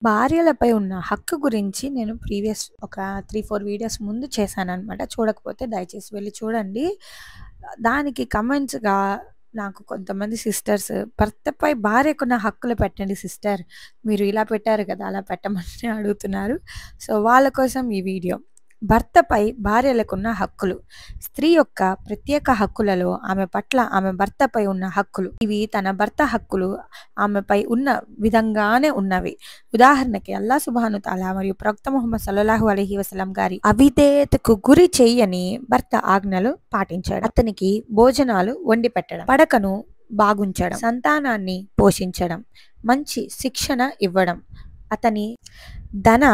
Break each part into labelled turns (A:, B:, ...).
A: భార్యలపై ఉన్న హక్కు గురించి నేను ప్రీవియస్ ఒక 3, 4 వీడియోస్ ముందు చేశాననమాట. చూడకపోతే దయచేసి వెళ్లి చూడండి. దానికి కమెంట్స్‌గా నాకు కొంతమంది సిస్టర్స్ భర్తపై భార్యకున్న హక్కులు పెట్టండి సిస్టర్. మీరు ఇలా పెట్టారు కదా! అలా పెట్టమని అడుగుతున్నారు. సో, వాళ్ళ కోసం ఈ వీడియో. భర్తపై భార్యలకున్న హక్కులు. స్త్రీ యొక్క ప్రత్యేక హక్కులలో ఆమె పట్ల ఆమె భర్తపై ఉన్న హక్కులు. ఇవి తన భర్త హక్కులు ఆమెపై ఉన్న విధంగానే ఉన్నవి. ఉదాహరణకి అల్లాహ్ సుబ్హానహు తాలా మరియు ప్రవక్త ముహమ్మద్ సల్లల్లాహు అలైహి వసల్లం గారి అవిధేయతకు గురి చెయ్యని భర్త ఆజ్ఞలు పాటించాడు. అతనికి భోజనాలు వండి పెట్టడం, పడకను బాగుంచడం, సంతానాన్ని పోషించడం, మంచి శిక్షణ ఇవ్వడం, అతని ధన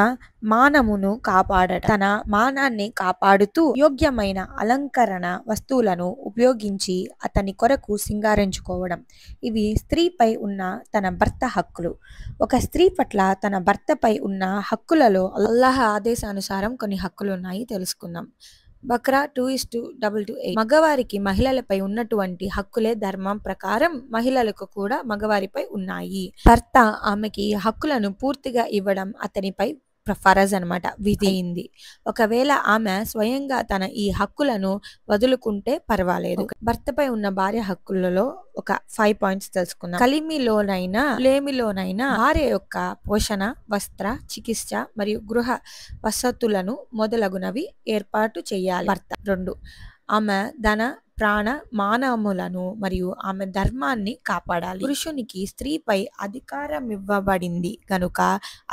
A: మానమును కాపాడటం, తన మానాన్ని కాపాడుతూ యోగ్యమైన అలంకరణ వస్తువులను ఉపయోగించి అతని కొరకు సింగారించుకోవడం. ఇవి స్త్రీపై ఉన్న తన భర్త హక్కులు. ఒక స్త్రీ పట్ల తన భర్తపై ఉన్న హక్కులలో అల్లాహ్ ఆదేశానుసారం కొన్ని హక్కులు ఉన్నాయి, తెలుసుకుందాం. బక్రా 2:228. మగవారికి మహిళలపై ఉన్నటువంటి హక్కులే ధర్మం ప్రకారం మహిళలకు కూడా మగవారిపై ఉన్నాయి. భర్త ఆమెకి హక్కులను పూర్తిగా ఇవ్వడం అతనిపై ఫరజ్ అనమాట, విధి అయింది. ఒకవేళ ఆమె స్వయంగా తన ఈ హక్కులను వదులుకుంటే పర్వాలేదు. భర్తపై ఉన్న భార్య హక్కులలో ఒక 5 పాయింట్స్ తెలుసుకుందాం. కలిమిలోనైనా లేమిలోనైనా భార్య యొక్క పోషణ, వస్త్ర, చికిత్స మరియు గృహ వసతులను మొదలగునవి ఏర్పాటు చేయాలి భర్త. 2. ఆమె ధన ప్రాణ మానములను మరియు ఆమె ధర్మాన్ని కాపాడాలి. పురుషునికి స్త్రీపై అధికారం ఇవ్వబడింది గనుక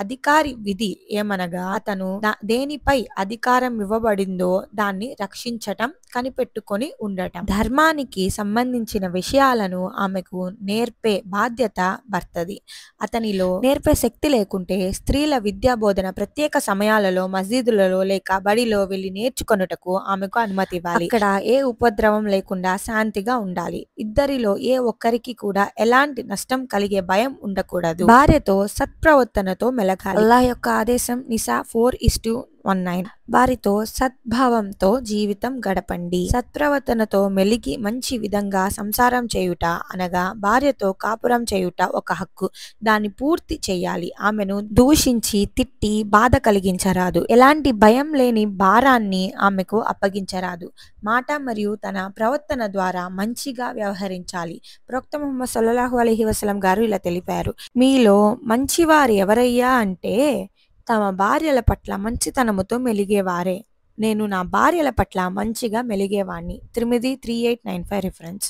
A: అధికారి విధి ఏమనగా అతను దేనిపై అధికారం ఇవ్వబడిందో దాన్ని రక్షించటం, కనిపెట్టుకొని ఉండటం. ధర్మానికి సంబంధించిన విషయాలను ఆమెకు నేర్పే బాధ్యత భర్తది. అతనిలో నేర్పే శక్తి లేకుంటే స్త్రీల విద్యా బోధన ప్రత్యేక సమయాలలో మస్జిదులలో లేక బడిలో వెళ్లి నేర్చుకొనుటకు ఆమెకు అనుమతి ఇవ్వాలి. అక్కడ ఏ ఉపద్రవం లేకుండా శాంతిగా ఉండాలి. ఇద్దరిలో ఏ ఒక్కరికి కూడా ఎలాంటి నష్టం కలిగే భయం ఉండకూడదు. భార్యతో సత్ప్రవర్తనతో మెలగాలి. అల్లాహ్ యొక్క ఆదేశం నిసా 4:19. వారితో సద్భావంతో జీవితం గడపండి. సత్ప్రవర్తనతో మెలిగి మంచి విధంగా సంసారం చేయుట అనగా భార్యతో కాపురం చేయుట ఒక హక్కు. దాన్ని పూర్తి చేయాలి. ఆమెను దూషించి తిట్టి బాధ కలిగించరాదు. ఎలాంటి భయం లేని భారాన్ని ఆమెకు అప్పగించరాదు. మాట మరియు తన ప్రవర్తన ద్వారా మంచిగా వ్యవహరించాలి. ప్రవక్త ముహమ్మద్ సల్లల్లాహు అలైహి వసల్లం గారు ఇలా తెలిపారు, మీలో మంచివారు ఎవరయ్యా అంటే తమ భార్యల పట్ల మంచితనముతో మెలిగేవారే. నేను నా భార్యల పట్ల మంచిగా మెలిగేవాణ్ణి. 3:3895 రిఫరెన్స్.